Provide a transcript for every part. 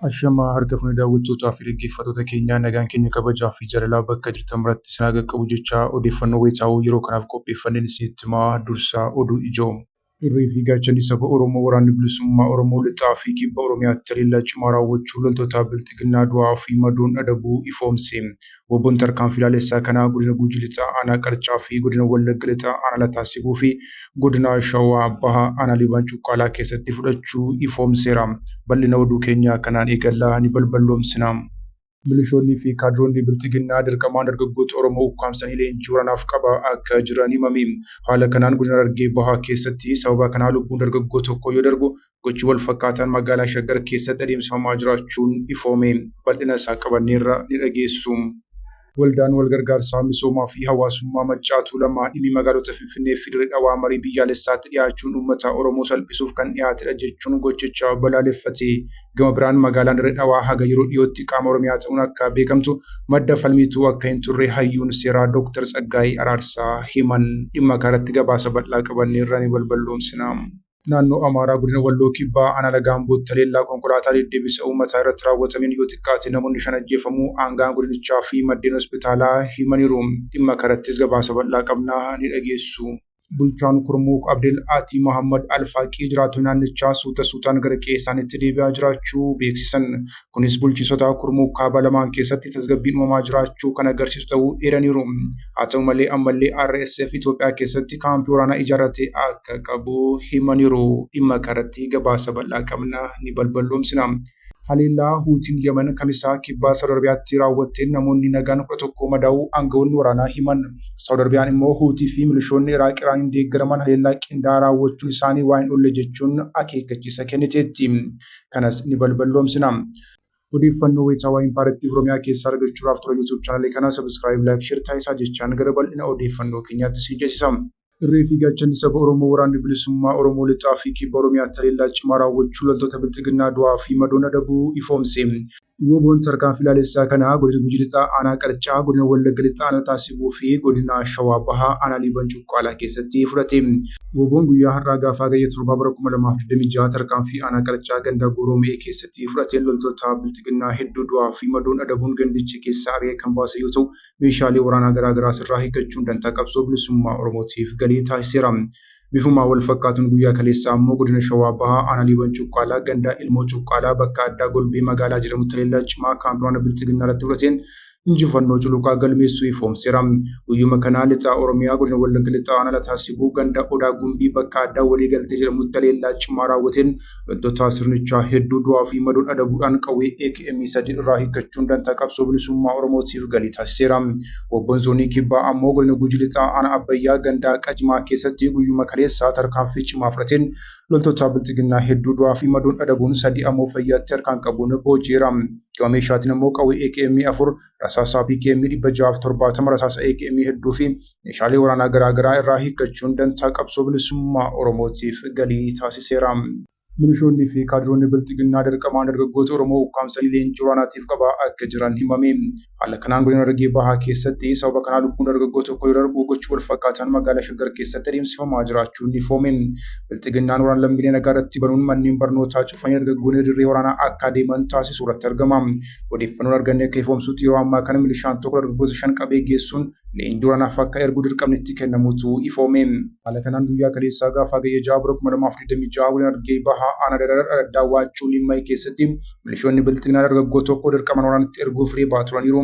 Ashamaa harka fuuni daawwattootaa fi dhaggeeffattoota keenyaa nagaan keenya kabajaa fi jaalalaa bakka jirtan biratti isin haa qaqqabu jechaa odeeffannoo wayitaawoo yeroo kanaaf qopheeffanneen isinitti himaa dursaa oduu ijoo. Irree fi gaachanni saba Oromoo waraanni bilisummaa Oromoo lixaa fi kibba Oromiyaatti haleellaa cimaa raawwachuu loltoota bilxiginnaa du'aa fi madoon adabuu ifoomse. Wobboon tarkaanfii ilaalessaa kanaa godina Gujii lixaa aanaa Qarcaa fi godina Wallagga lixaa aanaa Lataasibuu fi godina Shawaa Bahaa aanaa Liibaan Cuqqaalaa keessatti fudhachuu ifoomseera. Bal'ina oduu keenyaa kanaan eegallaa ni balballoomsina. Milishoonnii fi kaadroonni bilxiginnaa dirqamaan dargaggoota Oromoo ukkaamsanii leenjii waraanaaf qabaa akka jiran himame. Haala kanaan godina Harargee Bahaa keessatti sababa kanaa lubbuun dargaggoo tokko yoo darbu gochi wal fakkaataan magaalaa Shaggar keessatti adeemsifamaa jiraachuun ifoome. Bal'ina isaa qabanneerra ni dhageessu. Waldaan wal gargaarsaa misoomaa fi hawaasummaa Maccaatuu Lamaa dhimmi magaalota Finfinnee fi Dirree Dhawaa marii biyyaalessaatti dhiyaachuun uummata Oromoo salphisuuf kan dhiyaatedha jechuun gochicha balaaleffate. Gama biraan magaalaan Dirree Dhawaa haga yeroo dhiyootti qaama Oromiyaa ta'uun akka beekamtu madda falmiituu akka hin turre hayyuun seeraa Dooktar Tsaggaayee Araarsaa himan. Dhimma kanarratti gabaasa bal'aa qabanneerra ni balballoomsina. Naannoo Amaaraa godina Walloo Kibbaa aanaa Lagaambootti haleellaa konkolaataa deddeebisa uummataa irratti raawwatameen yoo xiqqaate namoonni 5 ajjeefamuu aangaan godinichaa fi maddeen hospitaalaa himaniiru. Dhimma kanarrattis gabaasa bal'aa qabnaa ni dhageessu. Bulchaan Kurmuuk Abdel Ati Muhammad Alfaaqii jiraattonni naannichaa suutaan gara qe'ee isaaniitti deebi'aa jiraachuu beeksisan. Kunis bulchiisota Kurmuuk kaaba lamaan keessatti tasgabbiin uumamaa jiraachuu kan agarsiisu ta'uu eeraniiru. Haa ta'u malee ammallee RSF Itoophiyaa keessatti kaampii waraanaa ijaarratee akka qabu himaniiru. Dhimma kanarratti gabaasa bal'aa qabnaa ni balballoomsina. Haleellaa Huutiin Yemen kamisaa kibbaa Saawud Arabiyaatti raawwatteen namoonni nagaan 11 madaa'uu aangawoonni waraanaa himan. Saawud Arabiyaan immoo Huutii fi milishoonni Iraaq Iraaniin deeggaraman haleellaa qindaa'aa raawwachuun isaanii waa hin oolle jechuun akeekkachiisa kenniteetti. Kanas ni balballoomsina. Odeeffannoo wayitaawaa Impaaraatiif Oromiyaa keessaa argachuudhaaf tola YouTube chaanalii kana sabiskiraayib, laayik, sheer taasisaa jechaan gara bal'ina odeeffannoo keenyaatti si ceesisa. Irree fi gaachanni saba Oromoo waraanni bilisummaa Oromoo lixaa fi kibba Oromiyaatti haleellaa cimaa raawwachuu loltoota bilxiginnaa du'aa fi madoon adabuu ifoomse. Wobboon tarkaanfii ilaalessaa kanaa godina Gujii lixaa aanaa Qarcaa, godina Wallagga lixaa aanaa Lataasibuu fi godina Shawaa Bahaa aanaa Liibaan Cuqqaalaa keessatti fudhate. Wobboon guyyaa har'aa gaafa hagayya 7 bara 2026 tarkaanfii aanaa Qarcaa ganda Goromee keessatti fudhateen loltoota bilxiginnaa hedduu du'aa fi madoon adabuun gandicha keessaa ari'ee kan baase yoo ta'u meeshaalee waraanaa garaagaraa irraa hiikachuun dantaa qabsoo bilisummaa Oromootiif galii taasiseera. Bifuma wal fakkaatuun guyyaa kaleessaa ammoo godina Shawaa Bahaa aanaa Liibaan Cuqqaalaa ganda Ilmoo Cuqqaalaa bakka addaa Golbee magaalaa jedhamutti haleellaa cimaa kaampii waraana bilxiginnaa irratti fudhateen injifannoo culuqaa galmeessuu ifoomseera. Guyyuma kanaa lixaa Oromiyaa godina Wallagga lixaa aanaa Lataasibuu ganda Odaa Gumbii bakka addaa waliigaltee jedhamutti haleellaa cimaa raawwateen loltoota sirnichaa hedduu du'aa fi madoon adabuudhaan qawwee AKM 3 irraa hiikachuun dantaa qabsoo bilisummaa Oromootiif galii taasiseera. Wobboon zoonii kibbaa ammoo godina Gujii lixaa aanaa Abbayyaa ganda Qajimaa keessatti guyyuma kaleessaa tarkaanfii cimaa fudhateen loltoota bilxiginnaa hedduu du'aa fi madoon adabuun 3 ammoo fayyaatti harkaan qabuun booji'eera. Gama meeshaatiin ammoo qawwee AKM 4 rasaasaa PKM 670 rasaasa AKM hedduu fi meeshaalee waraanaa garaagaraa irraa hiikachuun dantaa qabsoo bilisummaa Oromootiif galii taasiseera. Milishoonnii fi kaadroonni bilxiginnaa dirqamaan dargaggoota Oromoo ukkaamsanii leenjii waraanaatiif qabaa akka jiran himame. Haala kanaan godina Harargee Bahaa keessatti sababa kanaa lubbuun dargaggoo tokko yoo darbu gochi wal fakkaataan magaalaa Shaggar keessatti adeemsifamaa jiraachuun ifoome. Bilxiginnaan waraana lammiilee nagaa irratti banuun manneen barnootaa cufanii dargaggoonni dirree waraanaa akka adeeman taasisuu irratti argama. Odeeffannoon arganne akka ifoomsuutti yeroo ammaa kana milishaan tokko dargaggoota 5 qabee geessuun leenjii waraanaaf akka ergu dirqamni itti kennamuutu ifoome. Haala kanaan guyyaa kaleessaa gaafa hagayya 6 bara 2026 godina Harargee Bahaa ana daawwachuun dhimma keessatti milishoonni bilxiginnaa dargaggoo tokko dirqamaan waraanatti erguuf reebaa turaniiru.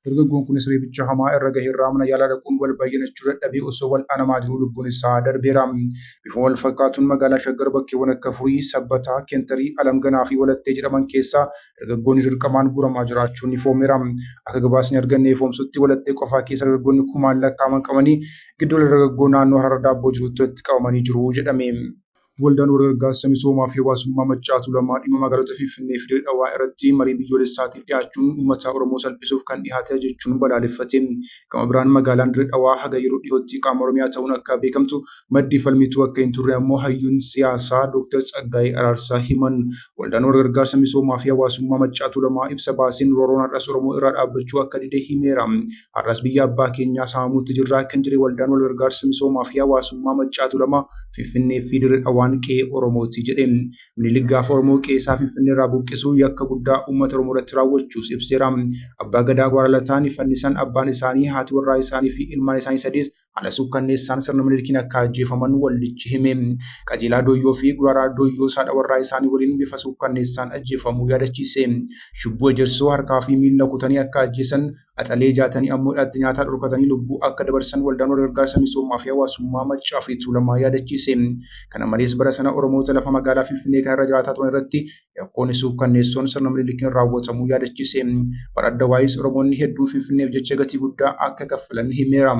Dargaggoon kunis reebicha hamaa irra gaheerraa mana yaalaa dhaquun wal bayyanachuu dadhabee osoo wal dhanamaa jiruu lubbuun isaa darbeera. Bifuma wal fakkaatuun magaalaa Shaggar bakkeewwan akka Furii, Sabbataa, Keentarii, Alamganaa fi Walattee jedhaman keessaa dargaggoonni dirqamaan guuramaa jiraachuun ifoomeera. Akka gabaasni arganne ifoomsutti Walattee qofaa keessa dargaggoonni kumaan lakkaa'aman qabanii gidduu dargaggoo naannoo Harar Daabboo jirutti walitti qabamanii jiru jedhame. Waldaan Gargaarsa Misoomaa fi Hawaasummaa Maccaatu Lamaa dhimma magaalota Finfinnee fi Dirree Dhawaa irratti marii biyyoolessaatiif dhiyaachuun uummata Oromoo salphisuuf kan dhiyaate jechuun balaaleffate. Gama biraan magaalaan Dirree Dhawaa haga yeroo dhiyootti qaama Oromiyaa ta'uun akka beekamtu maddi falmituu akka hin turre ammoo hayyuun siyaasaa Dr. Tsaggaayee Araarsaa himan. Waldaan Gargaarsa Misoomaa fi Hawaasummaa Maccaatu Lamaa ibsa baaseen rooroon har'as Oromoo irraa dhaabbachuu akka dide himeera. Har'as biyya abbaa keenyaa saamuutti jirraa kan jire Waldaan Gargaarsa Misoomaa fi Hawaasummaa Maccaatu Lamaa Finfinnee fi Dirree Dhawaa qe'ee Oromooti jedhe. Minilik gaafa Oromoo qe'ee isaa Finfinnee irraa buqqisuu yakka guddaa uummata Oromoo irratti raawwachuus ibseera. Abbaa Gadaa Gwaaralataan fannisan abbaan isaanii, haati warraa isaanii fi ilmaan isaanii sadiis haala suukkanneessaan sirna Minilikiin akka ajjeefaman waldichi hime. Qajeelaa Dooyyoo fi Guraaraa Dooyyoo haadha warraa isaanii waliin bifa suukkanneessaan ajjeefamuu yaadachiise. Shubboo Ejersoo harkaa fi miila kutanii akka ajjeesan, Axalee jaatanii ammoo hidhaatti nyaataa dhorkatanii lubbuu akka dabarsan Waldaan Gargaarsa Misoomaa fi Hawaasummaa Maccaa fi Tuulamaa yaadachiise. Kana malees bara sana Oromoota lafa magaalaa Finfinnee kanarra jiraataa turan irratti yakkoonni suukkanneessoon sirna Minilikiin raawwatamuu yaadachiise. Bara Addawaayis Oromoonni hedduun Finfinneef jecha gatii guddaa akka kaffalan himeera.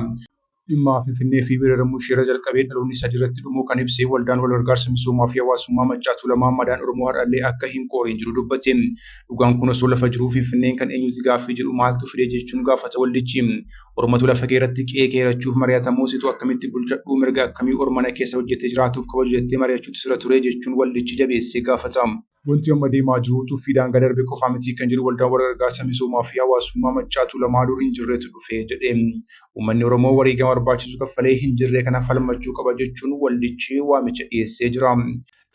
Dhimma Finfinnee fi weeraramuu ishee jalqabee dhaloonni sadii irratti dhumuu kan ibsee Waldaan Gargaarsa Misoomaa fi Hawaasummaa Maccaatu Lamaa madaan Oromoo har'allee akka hin qooriin jiru dubbate. Dhugaan kun osoo lafa jiruu Finfinneen kan eenyuti gaaffii jedhu maaltu fide jechuun gaafata waldichi. Oromatu lafa keerratti qe'ee keerachuuf mari'atamoo situ akkamitti bulchadhuu mirga akkamii Oromana keessa hojjetee jiraatuuf kabaju jettee mari'achuutu sirra ture jechuun waldichi jabeessee gaafata. Wanti amma deemaa jiru tuffiidhaan gad darbe qofaa miti kan jiru Waldaan Gargaarsa Misoomaa fi Hawaasummaa Maccaatu Lamaa dur hin jirretu dhufe jedhe. Uummanni Oromoo wareegama barbaachisu kaffalee hin jirre kana falmachuu qaba jechuun waldichi waamicha dhiyeessee jira.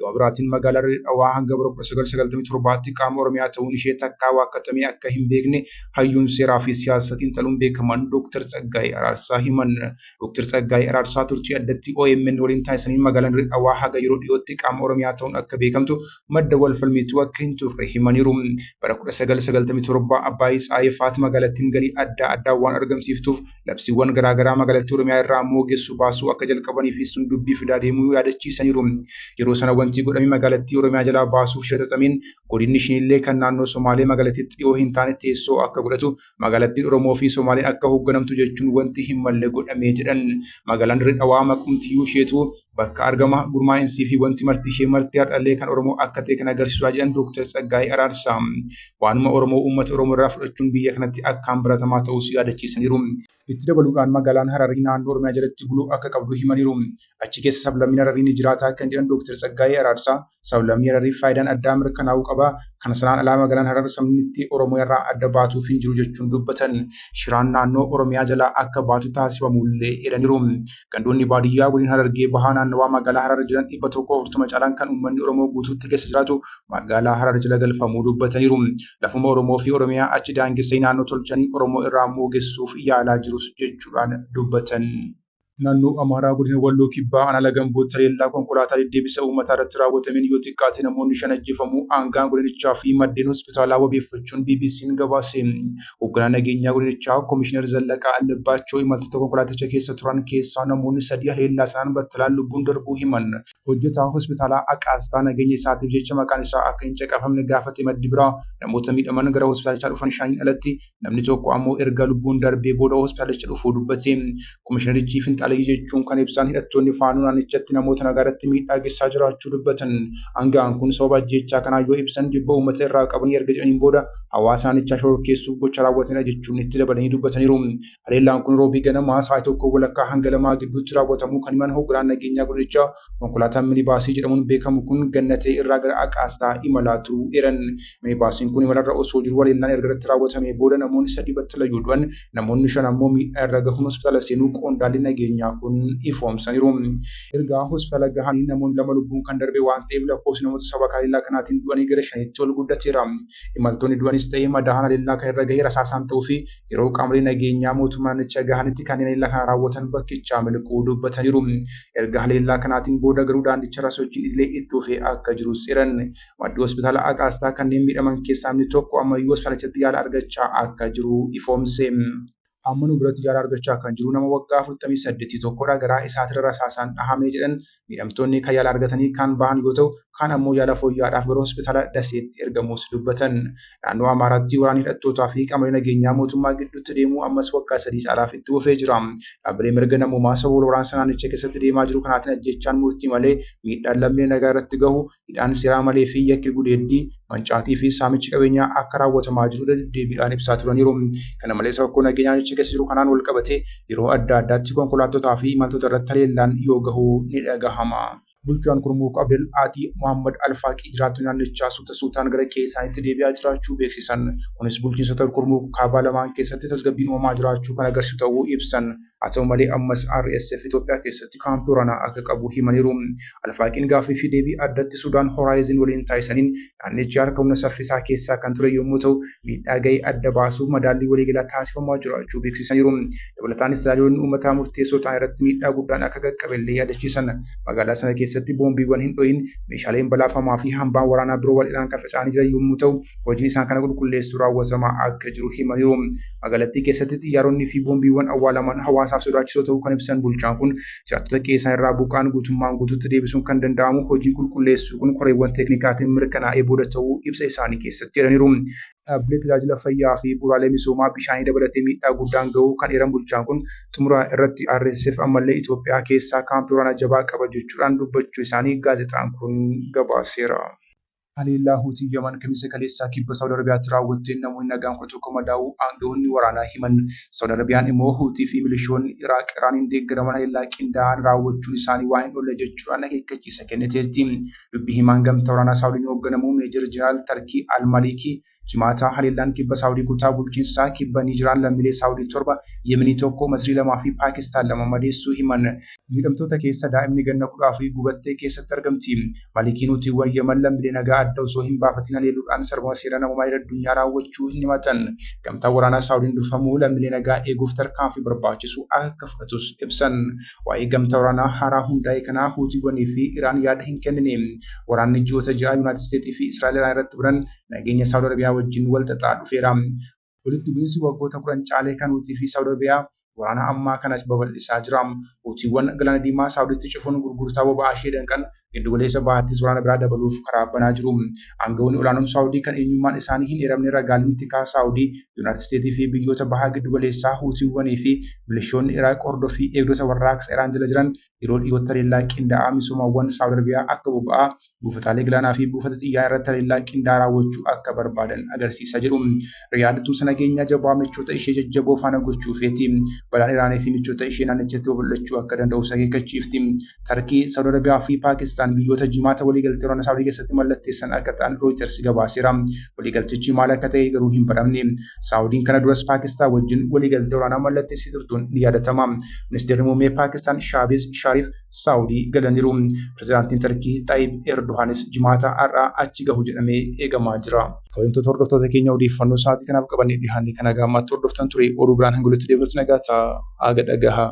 Gama biraatiin magaalaa Dirree Dhawaa hanga bara 1997tti qaama Oromiyaa ta'uun ishee takkaa waakkatamee akka hin beekne hayyuun seeraa fi siyaasa xiinxaluun beekaman Dr. Tsaggaayee Araarsaa himan. Dr. Tsaggaayee Araarsaa turtii addatti OMN waliin taasisanii magaalaan Dirree Dhawaa haga yeroo dhiyootti qaama Oromiyaa ta'uun akka beekamtu madda wal falmituu akka hin turre himaniiru. Bara 1997 Abbaayii Tsaayefaat magaalattiin galii adda addaa waan argamsiiftuuf labsiiwwan garaagaraa magaalattii Oromiyaa irraa moogessu baasuu akka jalqabanii fi sun dubbii fidaa deemuu yaadachiisaniiru. Yeroo sana wanti godhamee magaalattii Oromiyaa jalaa baasuuf shiraxaxameen godinni ishiinillee kan naannoo Somaalee magaalattiitti dhiyoo hin taane teessoo akka godhatu magaalattiin Oromoo fi Somaaleen akka hoogganamtu jechuun wanti hin malle godhamee jedhan. Magaalaan Dirree Dhawaa maqumtiyyuu isheetu bakka argama gurmaa'insii fi wanti marti ishee marti har'allee kan Oromoo akka ta'e kan agarsiisaa jedhan Dr. Tsaggaayee Araarsaa. Waanuma Oromoo uummata Oromoo irraa fudhachuun biyya kanatti akkaan baratamaa ta'uu yaadachiisaniiru. Itti dabaluudhaan magaalaan Hararii naannoo Oromiyaa jalatti buluu akka qabdu himaniiru. Achi keessa sablammiin Hararii ni jiraata kan jedhan Dr. Tsaggaayee Araarsaa sablammii Hararii faayidaan addaa mirkanaa'uu qaba. Kana sanaan alaa magaalaan Hararii sabnitti Oromoo irraa adda baatuuf hin jiru jechuun dubbatan. Shiraan naannoo Oromiyaa jalaa akka baatu taasifamullee jedhaniiru. Gandoonni baadiyyaa godina Harargee bahaa naannawaa magaalaa Hararii jiran 140 caalaan kan uummanni Oromoo guutuutti keessa jiraatu magaalaa Hararii jala galfamuu dubbataniiru. Lafuma Oromoo fi Oromiyaa achi daangessanii naannoo tolchanii Oromoo irraa moogessuuf yaalaa jirus jechuudhaan dubbatan. Naannoo Amaaraa godina Walloo Kibbaa Aanaa Gambootti haleellaa konkolaataa deddeebisa uummataa irratti raawwatameen yoo xiqqaate namoonni 5 ajjeefamuu aangaan godinichaa fi maddeen hospitaalaa wabeeffachuun BBC'n gabaase. Hoogganaan nageenyaa godinichaa Komishinar Zallaqaa Allabbaachoo imaltoota konkolaaticha keessa turan keessaa namoonni 3 haleellaa sanaan battalaan lubbuun darbuu himan. Hojjetaa hospitaalaa Aqaastaa nageenya isaatiif jecha maqaan isaa akka hin caqafamne gaafate maddi biraa namoota miidhaman gara hospitaalichaa dhufan 5 alatti namni tokko ammoo erga lubbuun darbee booda hospitaalicha dhufuu dubbate. Komishinarichi Finxaalee jechuun kan ibsan hidhattoonni faanuu naannichatti namoota nagaarratti miidhaa geessaa jiraachuu dubbatan. Aangaan kun sababa ajjechaa kanaa yoo ibsan jibba uummata irraa qabanii erga jedhaniin booda hawaasa naannichaa shororkeessuuf gocha raawwatanidha jechuun itti dabalanii dubbataniiru. Haleellaan kun roobii ganamaa sa'aatii tokko walakkaa hanga lamaa gidduutti raawwatamuu kan himan hoogganaan nageenyaa godinichaa konkolaataan minibaasii jedhamuun beekamu kun Gannatee irraa gara Aqaastaa imalaa turuu eeran. Minibaasiin kun imalarra osoo jiru haleellaan erga irratti raawwatamee booda namoonni 3 battalayyuu du'an namoonni 5 ammoo miidhaa irra gahuun hospitaala seenuu qondaalli nageenyaa kun ifoomsaniiru. Erga hospitaala gahanii namoonni 2 lubbuun kan darbe waan ta'eef lakkoofsi namoota sababa haleellaa kanaatiin du'anii gara 5tti ol guddateera. Imaltoonni du'anis ta'ee madaa'an haleellaa kan irra gahee rasaasaan ta'uu fi yeroo qaamolee nageenyaa mootummaa naannichaa gahanitti kanneen haleellaa kana raawwatan bakkichaa miliquu dubbataniiru. Erga haleellaa kanaatiin booda garuu daandicha sochiin illee itti fufee akka jirus jiran. Maddi hospitaala Aqaastaa kanneen miidhaman keessaa inni tokko ammayyuu hospitaalichatti yaala argachaa akka jiru ifoomse. Amma nu biratti yaala argachaa kan jiru nama waggaa 48 tokkodha. Garaa isaatirra rasaasaan dhahamee jedhan miidhamtoonni kan yaala argatanii kan bahan yoo ta'u, kaan ammoo yaala fooyya'aadhaaf gara hospitaala Daseetti ergamuus dubbatan. Naannoo Amaaraatti waraanni hidhattootaa fi qaamolee nageenyaa mootummaa gidduutti deemuu ammas waggaa 3 caalaaf itti fufee jira. Dhaabbilee mirga namummaa sababa waraansa naannicha keessatti deemaa jiru kanaatiin ajjechaan murtii malee miidhaan lammiilee nagaa irratti gahu, hidhaan seeraa malee fi yakki gudeeddii, mancaatii fi saamichi qabeenyaa akka raawwatamaa jiru deebiidhaan ibsaa turaniiru. Kana malees rakkoo nageenyaa naannicha keessa jiru kanaan wal qabatee yeroo adda addaatti konkolaattootaa fi imaltoota irratti haleellaan yoo gahu ni dhagahama. Bulchaan Kurmuuk Abdel Ati Muhammad Alfaaqii jiraattonni naannichaa suutaan gara qe'ee isaaniitti deebi'aa jiraachuu beeksisan. Kunis bulchiinsota Kurmuuk kaabaa lamaan keessatti tasgabbiin uumamaa jiraachuu kan agarsiisu ta'uu ibsan. Haa ta'u malee ammas RSF Itoophiyaa keessatti kaampii waraanaa akka qabu himaniiru. Alfaaqiin gaaffii fi deebii addatti Sudaan Horaayizin waliin taasisaniin naannichi harka humna saffisaa keessaa kan ture yommuu ta'u, miidhaa ga'ee adda baasuuf madaallii waliigalaa taasifamaa jiraachuu beeksisaniiru. Dabalataanis tajaajilonni uummataa murteessoo ta'an irratti miidhaa guddaan akka qaqqabellee yaadachiisan. Magaalaa sana keessatti boombiiwwan hin dhohin, meeshaaleen balaafamaa fi hambaan waraanaa biroo wal'inaan kan faca'anii jiran yommuu ta'u, hojiin isaan kana qulqulleessuu raawwatamaa akka jiru himaniiru. Magaalattii keessatti xiyyaaronni fi boombiiwwan awwaalaman hawaasaaf sodaachisoo ta'uu kan ibsan bulchaan kun jiraattota keessaa irraa buqqaan guutummaan guutuutti deebisuun kan danda'amu hojii qulqulleessuu kun koreewwan teeknikaatiin mirkanaa'ee booda ta'uu ibsa isaanii keessatti jedhaniiru. Dhaabbilee tajaajila fayyaa fi bu'uuraalee misoomaa bishaanii dabalatee miidhaa guddaan ga'uu kan eeran bulchaan kun xumura irratti RSF ammallee Itoophiyaa keessaa kaampii waraanaa jabaa qaba jechuudhaan dubbachuu isaanii gaazexaan kun gabaaseera. Haleellaa Huutii Yaman kamisa kaleessaa kibba Saawud Arabiyaatti raawwatteen namoonni nagaan 11 madaa'uu aangawoonni waraanaa himan. Saawud Arabiyaan immoo Huutii fi milishoonni Iraaq Iraaniin deeggaraman haleellaa qindaa'an raawwachuun isaanii waa hin oolle jechuudhaan akeekkachiisa kenniteetti. Dubbii himaan gamtaa waraanaa Saawudiin hoogganamu Meejir Jeneraal Tarkii Al-Malikii Jimaata haleellaan kibba Saawudii kutaa bulchiinsaa kibba Niijiraan lammiilee Saawudii 7, Yemenii 1, Masrii 2 fi Paakistaan 2 madeessuu himan. Miidhamtoota keessa daa'imni ganna 10 gubattee keessatti argamti. Malikiin Huutiiwwan Yemen lammiilee nagaa adda osoo hin baafatin haleeluudhaan sarbama seera namummaa addunyaa raawwachuu hin himatan. Gamtaa waraanaa Saawudiin durfamuu lammiilee nagaa eeguuf tarkaanfii barbaachisu akka fudhatus ibsan. Waa'ee gamtaa waraanaa haaraa hundaa'e kanaa Huutiiwwanii fi Iraan yaada hin kennine. Waraanni ji'oota 6 Yuunaayitid Isteetii fi Israa'el irratti buran nageenya Saawud Arabiyaa wajjin wal xaxaa dhufeera. Walitti bu'iinsi waggoota 10 caalee kan Huutii fi Saawud Arabiyaa waraana ammaa kanas babal'isaa jira. Huutiiwwan galaana diimaa Saawuditti cufuun gurgurtaa boba'aa ishee danqan giddu galeessa bahattis waraana biraa dabaluuf karaa banaa jiru. Aangawoonni olaanoon Saawudii kan eenyummaan isaanii hin eeramne ragaaleen tikaa Saawudii, Yuunaayitid Isteetii fi biyyoota bahaa giddu galeessaa Huutiiwwanii fi milishoonni Iraaq hordofii eegdota warraaqsa Iraan jala jiran yeroo dhiyootti haleellaa qindaa'aa misoomawwan Saawud Arabiyaa akka boba'aa, buufataalee galaanaa fi buufata xiyyaaraa irratti haleellaa qindaa'aa raawwachuu akka barbaadan agarsiisa jedhu. Riyaadtuu sana nageenya jabaa michoota ishee jajjaboo faana gochuufeeti. Balaan Iraanii fi michoota ishee naannichatti babal'achuu akka danda'u akeekkachiifti. Tarkii, Saawud Arabiyaa fi Paakistaan biyyoota jimaata waliigaltee waraana Saawudii keessatti mallatteessan akka ta'an Reuters gabaaseera. Waliigaltichi maal akka ta'e garuu hin baramne. Saawudiin kana duras Paakistaan wajjin waliigaltee waraanaa mallatteessee turtuun ni yaadatama. Ministeerri muummee Paakistaan Shaabiz Shariif Saawudii galaniiru. Pireezidaantiin Tarkii Xaayib Erdohaanis jimaata har'aa achi gahu jedhamee eegamaa jira. Kabajamtoota hordoftoota keenya odeeffannoo sa'aatii kanaaf qabannee dhiyaanne kana gaammaatti hordoftan ture oduu biraan hanga walitti deebinutti nagaa ta'a. Aga dhagahaa.